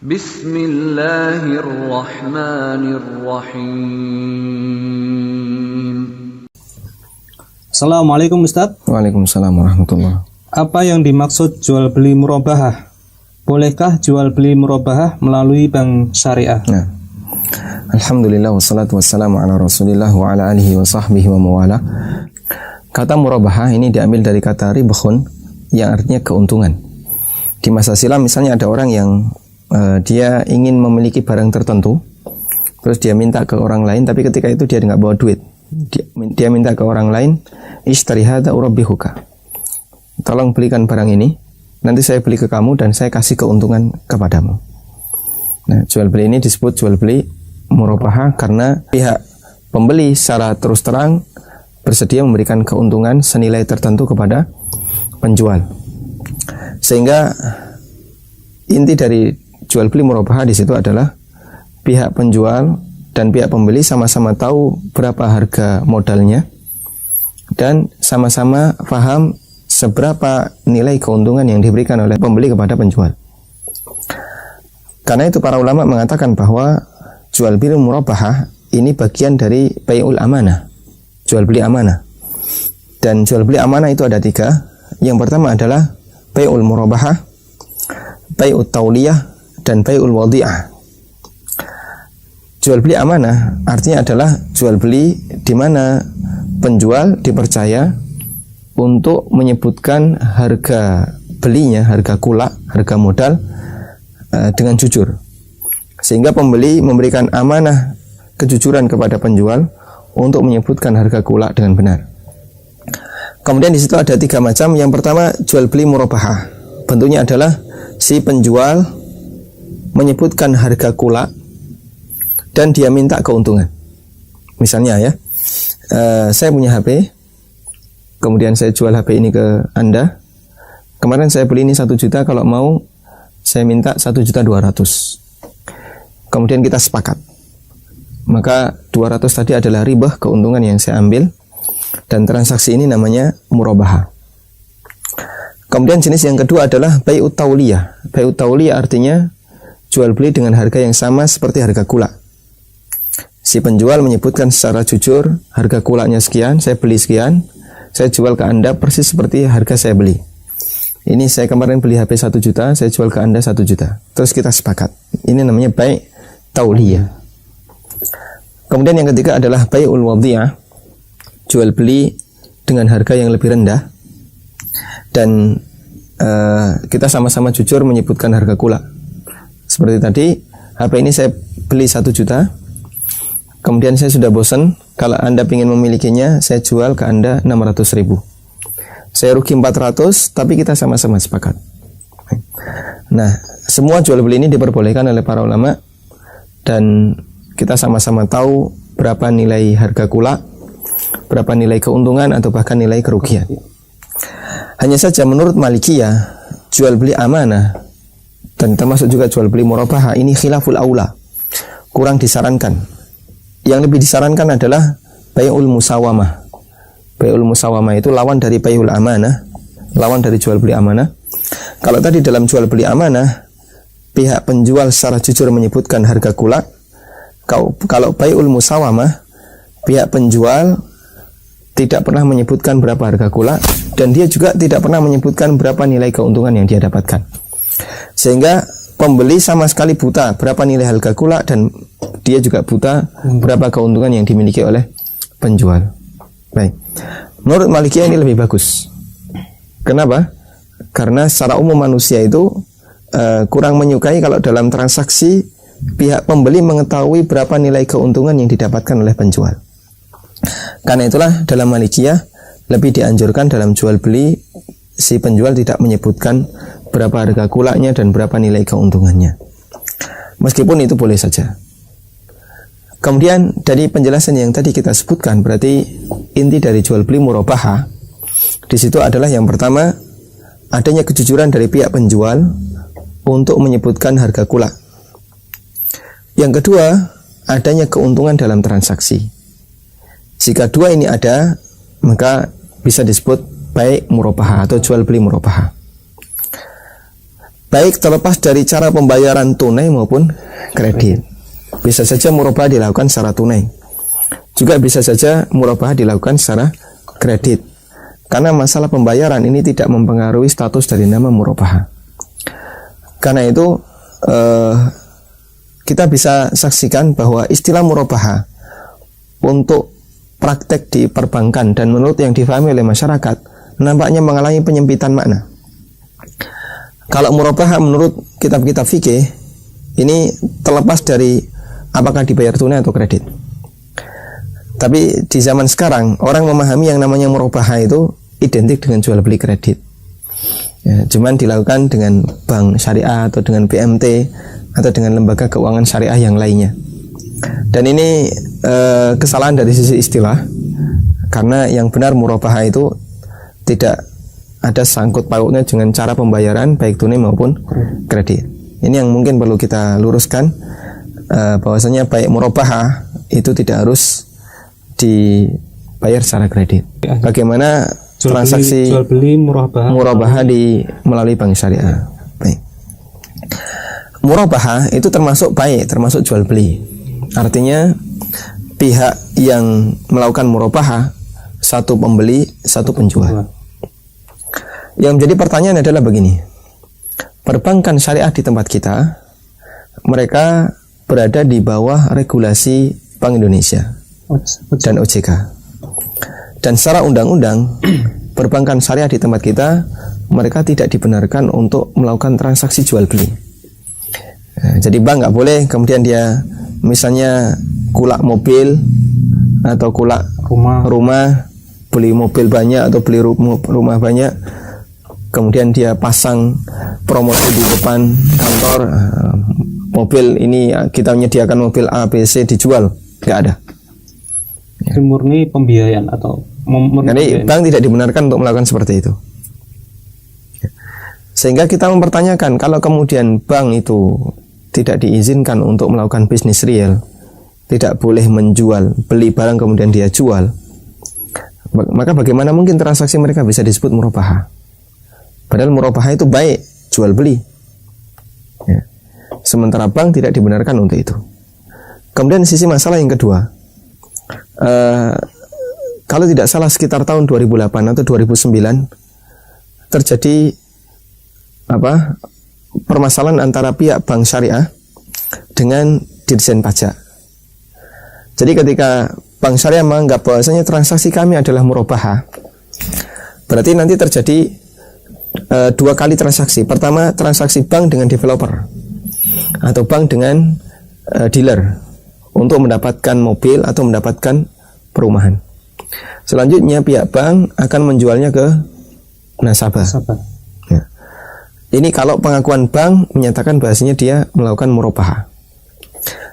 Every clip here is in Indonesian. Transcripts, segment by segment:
Bismillahirrahmanirrahim. Assalamualaikum Ustaz. Waalaikumsalam warahmatullahi. Apa yang dimaksud jual beli murabahah? Bolehkah jual beli murabahah melalui bank syariah? Nah, alhamdulillah wassalatu wassalamu ala rasulillah wa ala alihi wa sahbihi wa mawala. Kata murabahah ini diambil dari kata ribhun yang artinya keuntungan. Di masa silam misalnya ada orang yang dia ingin memiliki barang tertentu, terus dia minta ke orang lain, tapi ketika itu dia nggak bawa duit. Dia minta ke orang lain, ishtari hadza urabbihuka. Tolong belikan barang ini, nanti saya beli ke kamu dan saya kasih keuntungan kepadamu. Nah, jual beli ini disebut jual beli murabahah karena pihak pembeli secara terus terang bersedia memberikan keuntungan senilai tertentu kepada penjual. Sehingga inti dari jual beli murabahah di situ adalah pihak penjual dan pihak pembeli sama-sama tahu berapa harga modalnya dan sama-sama paham seberapa nilai keuntungan yang diberikan oleh pembeli kepada penjual. Karena itu para ulama mengatakan bahwa jual beli murabahah ini bagian dari bai'ul amanah, jual beli amanah. Dan jual beli amanah itu ada 3. Yang pertama adalah bai'ul murabahah, bai'ut tauliyah, dan bai'ul wadi'ah. Jual beli amanah artinya adalah jual beli di mana penjual dipercaya untuk menyebutkan harga belinya, harga kulak, harga modal dengan jujur. Sehingga pembeli memberikan amanah kejujuran kepada penjual untuk menyebutkan harga kulak dengan benar. Kemudian di situ ada 3 macam. Yang pertama jual beli murabahah. Bentuknya adalah si penjual menyebutkan harga kulak dan dia minta keuntungan. Misalnya ya, saya punya HP, kemudian saya jual HP ini ke Anda. Kemarin saya beli ini 1 juta, kalau mau saya minta 1.200.000. Kemudian kita sepakat. Maka 200 tadi adalah ribah, keuntungan yang saya ambil, dan transaksi ini namanya murabahah. Kemudian jenis yang kedua adalah bai'ut tauliyah. Bai'ut tauliyah artinya jual beli dengan harga yang sama seperti harga kulak. Si penjual menyebutkan secara jujur, harga kulaknya sekian, saya beli sekian, saya jual ke Anda persis seperti harga saya beli. Ini saya kemarin beli HP 1 juta, saya jual ke Anda 1 juta. Terus kita sepakat. Ini namanya bai' tauliyah. Kemudian yang ketiga adalah bai'ul wadi'ah. Jual beli dengan harga yang lebih rendah. Dan kita sama-sama jujur menyebutkan harga kulak. Seperti tadi, HP ini saya beli 1 juta. Kemudian saya sudah bosan, kalau Anda ingin memilikinya, saya jual ke Anda 600.000. Saya rugi 400, tapi kita sama-sama sepakat. Nah, semua jual beli ini diperbolehkan oleh para ulama, dan kita sama-sama tahu berapa nilai harga kulak, berapa nilai keuntungan, atau bahkan nilai kerugian. Hanya saja menurut Malikiyah, jual beli amanah, dan termasuk juga jual beli murabahah, ini khilaful aula, kurang disarankan. Yang lebih disarankan adalah bai'ul musawamah. Bai'ul musawamah itu lawan dari bai'ul amanah, lawan dari jual beli amanah. Kalau tadi dalam jual beli amanah, pihak penjual secara jujur menyebutkan harga kulak. Kalau bai'ul musawamah, pihak penjual tidak pernah menyebutkan berapa harga kulak, dan dia juga tidak pernah menyebutkan berapa nilai keuntungan yang dia dapatkan. Sehingga pembeli sama sekali buta berapa nilai harga kulak, dan dia juga buta berapa keuntungan yang dimiliki oleh penjual. Baik. Menurut Malikiyah ini lebih bagus. Kenapa? Karena secara umum manusia itu kurang menyukai kalau dalam transaksi pihak pembeli mengetahui berapa nilai keuntungan yang didapatkan oleh penjual. Karena itulah dalam Malikiyah lebih dianjurkan dalam jual beli si penjual tidak menyebutkan berapa harga kulaknya dan berapa nilai keuntungannya. Meskipun itu boleh saja. Kemudian dari penjelasan yang tadi kita sebutkan, berarti inti dari jual beli murabahah di situ adalah yang pertama, adanya kejujuran dari pihak penjual untuk menyebutkan harga kulak. Yang kedua, adanya keuntungan dalam transaksi. Jika dua ini ada, maka bisa disebut bai' murabahah atau jual beli murabahah. baik terlepas dari cara pembayaran tunai maupun kredit. Bisa saja murabahah dilakukan secara tunai, juga bisa saja murabahah dilakukan secara kredit. Karena masalah pembayaran ini tidak mempengaruhi status dari nama murabahah. Karena itu kita bisa saksikan bahwa istilah murabahah untuk praktek di perbankan dan menurut yang difahami oleh masyarakat nampaknya mengalami penyempitan makna. Kalau murabahah menurut kitab-kitab fikih ini terlepas dari apakah dibayar tunai atau kredit. Tapi di zaman sekarang orang memahami yang namanya murabahah itu identik dengan jual beli kredit. Ya, cuman dilakukan dengan bank syariah atau dengan BMT atau dengan lembaga keuangan syariah yang lainnya. Dan ini kesalahan dari sisi istilah, karena yang benar murabahah itu tidak ada sangkut pautnya dengan cara pembayaran baik tunai maupun kredit. Ini yang mungkin perlu kita luruskan, bahwasanya baik murabahah itu tidak harus dibayar secara kredit. Bagaimana transaksi jual beli murabahah melalui bank syariah. Baik. Murabahah itu termasuk termasuk jual beli. Artinya pihak yang melakukan murabahah satu pembeli, satu penjual. Yang menjadi pertanyaan adalah begini. Perbankan syariah di tempat kita, mereka berada di bawah regulasi Bank Indonesia dan OJK. Dan secara undang-undang, perbankan syariah di tempat kita, mereka tidak dibenarkan untuk melakukan transaksi jual beli. Jadi bank nggak boleh kemudian dia misalnya kulak mobil atau kulak rumah, beli mobil banyak atau beli rumah banyak, kemudian dia pasang promosi di depan kantor, mobil ini kita menyediakan mobil A, B, C dijual, nggak ada. Itu murni pembiayaan atau jadi bank tidak dibenarkan untuk melakukan seperti itu. Sehingga kita mempertanyakan, kalau kemudian bank itu tidak diizinkan untuk melakukan bisnis real, tidak boleh menjual, beli barang kemudian dia jual, maka bagaimana mungkin transaksi mereka bisa disebut murabahah? Padahal murabahah itu baik jual beli, ya. Sementara bank tidak dibenarkan untuk itu. Kemudian sisi masalah yang kedua, kalau tidak salah sekitar tahun 2008 atau 2009 terjadi permasalahan antara pihak bank syariah dengan Dirjen Pajak. Jadi ketika bank syariah menganggap bahwasanya transaksi kami adalah murabahah, berarti nanti terjadi dua kali transaksi. Pertama, transaksi bank dengan developer atau bank dengan dealer untuk mendapatkan mobil atau mendapatkan perumahan. Selanjutnya pihak bank akan menjualnya ke nasabah. Ya. Ini kalau pengakuan bank menyatakan bahasanya dia melakukan murabahah.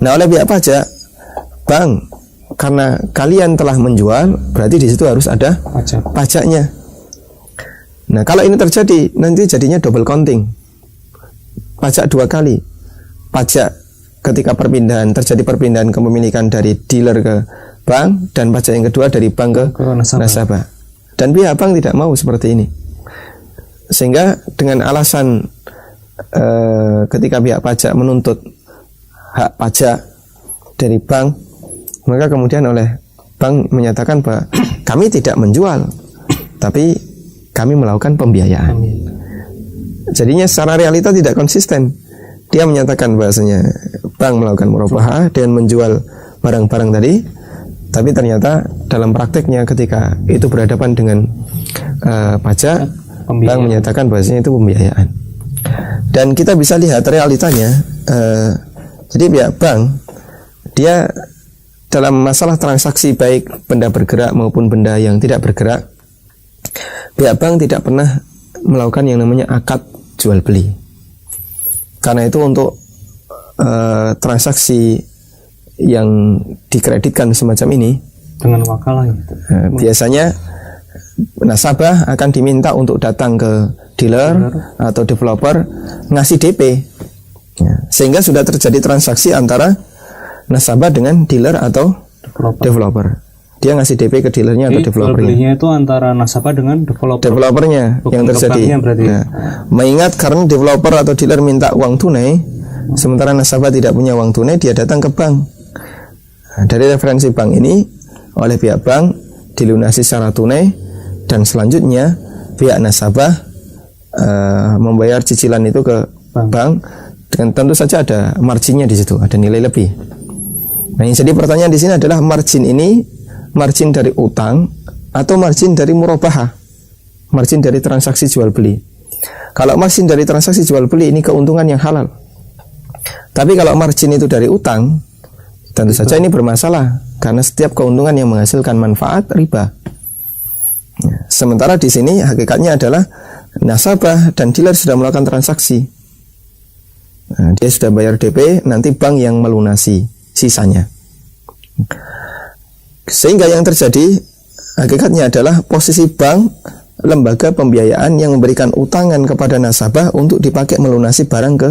Nah, oleh pihak pajak, bank, karena kalian telah menjual, berarti di situ harus ada pajaknya. Nah, kalau ini terjadi, nanti jadinya double counting. Pajak dua kali. Pajak ketika terjadi perpindahan kepemilikan dari dealer ke bank, dan pajak yang kedua dari bank ke nasabah. Dan pihak bank tidak mau seperti ini. Sehingga dengan alasan ketika pihak pajak menuntut hak pajak dari bank, maka kemudian oleh bank menyatakan bahwa kami tidak menjual, tapi kami melakukan pembiayaan. Jadinya secara realita tidak konsisten. Dia menyatakan bahasanya bank melakukan murabahah dengan menjual barang-barang tadi, tapi ternyata dalam prakteknya ketika itu berhadapan dengan pajak, bank menyatakan bahasanya itu pembiayaan. Dan kita bisa lihat realitanya, jadi pihak bank dia dalam masalah transaksi baik benda bergerak maupun benda yang tidak bergerak, pihak bank tidak pernah melakukan yang namanya akad jual beli. Karena itu untuk transaksi yang dikreditkan semacam ini dengan wakalah gitu. Biasanya nasabah akan diminta untuk datang ke dealer atau developer ngasih DP, sehingga sudah terjadi transaksi antara nasabah dengan dealer atau developer. dia ngasih DP ke dealernya atau Jadi jual developernya. belinya itu antara nasabah dengan developer. Developernya Bukan yang terjadi. banknya berarti. Nah, mengingat karena developer atau dealer minta uang tunai, sementara nasabah tidak punya uang tunai, dia datang ke bank. Nah, dari referensi bank ini oleh pihak bank dilunasi secara tunai, dan selanjutnya pihak nasabah membayar cicilan itu ke bank dengan tentu saja ada marginnya di situ, ada nilai lebih. Nah, yang jadi pertanyaan di sini adalah margin ini margin dari utang atau margin dari murabahah, margin dari transaksi jual beli. Kalau margin dari transaksi jual beli ini keuntungan yang halal. Tapi kalau margin itu dari utang, tentu saja ini bermasalah karena setiap keuntungan yang menghasilkan manfaat riba. Sementara di sini hakikatnya adalah nasabah dan dealer sudah melakukan transaksi. Nah, dia sudah bayar DP, nanti bank yang melunasi sisanya. Sehingga yang terjadi hakikatnya adalah posisi bank, lembaga pembiayaan yang memberikan utangan kepada nasabah untuk dipakai melunasi barang ke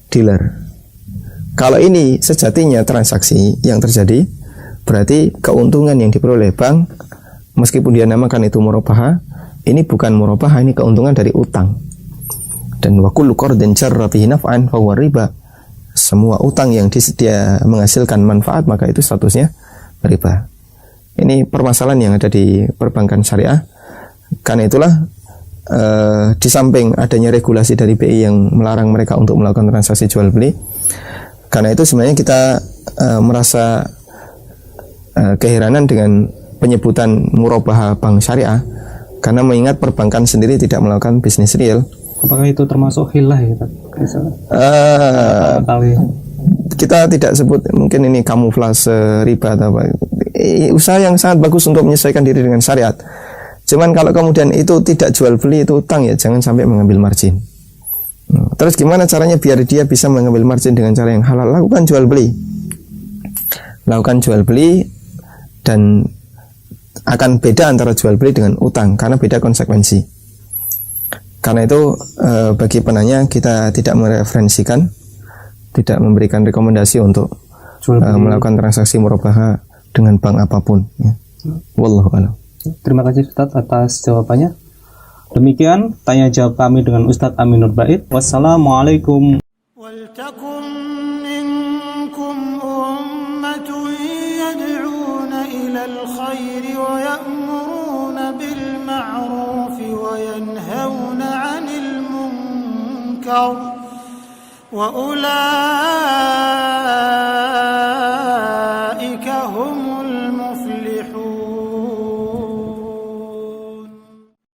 dealer. Kalau ini sejatinya transaksi yang terjadi, berarti keuntungan yang diperoleh bank, meskipun dia namakan itu murabahah, ini bukan murabahah, ini keuntungan dari utang. Dan wa kullu qardin jarra bihi naf'an fa huwa riba. Semua utang yang dia menghasilkan manfaat, maka itu statusnya riba. Ini permasalahan yang ada di perbankan syariah. Karena itulah di samping adanya regulasi dari BI yang melarang mereka untuk melakukan transaksi jual beli, karena itu sebenarnya kita merasa keheranan dengan penyebutan murabahah bank syariah, karena mengingat perbankan sendiri tidak melakukan bisnis real. Apakah itu termasuk hilah ya? Kita tidak sebut, mungkin ini kamuflase riba atau apa. Usaha yang sangat bagus untuk menyesuaikan diri dengan syariat. Cuman kalau kemudian itu tidak jual beli, itu utang, ya jangan sampai mengambil margin. Terus gimana caranya biar dia bisa mengambil margin dengan cara yang halal? Lakukan jual beli. Lakukan jual beli, dan akan beda antara jual beli dengan utang karena beda konsekuensi. Karena itu bagi penanya kita tidak mereferensikan, tidak memberikan rekomendasi untuk melakukan transaksi murabahah dengan bank apapun, ya. Wallahu a'lam. Terima kasih Ustaz atas jawabannya. Demikian tanya jawab kami dengan Ustaz Aminur Bait. Wassalamualaikum. Waltakum minkum ummatun yad'una ilal khairi wa ya'muruna bil ma'ruf wa yanhauna 'anil munkar wa ulai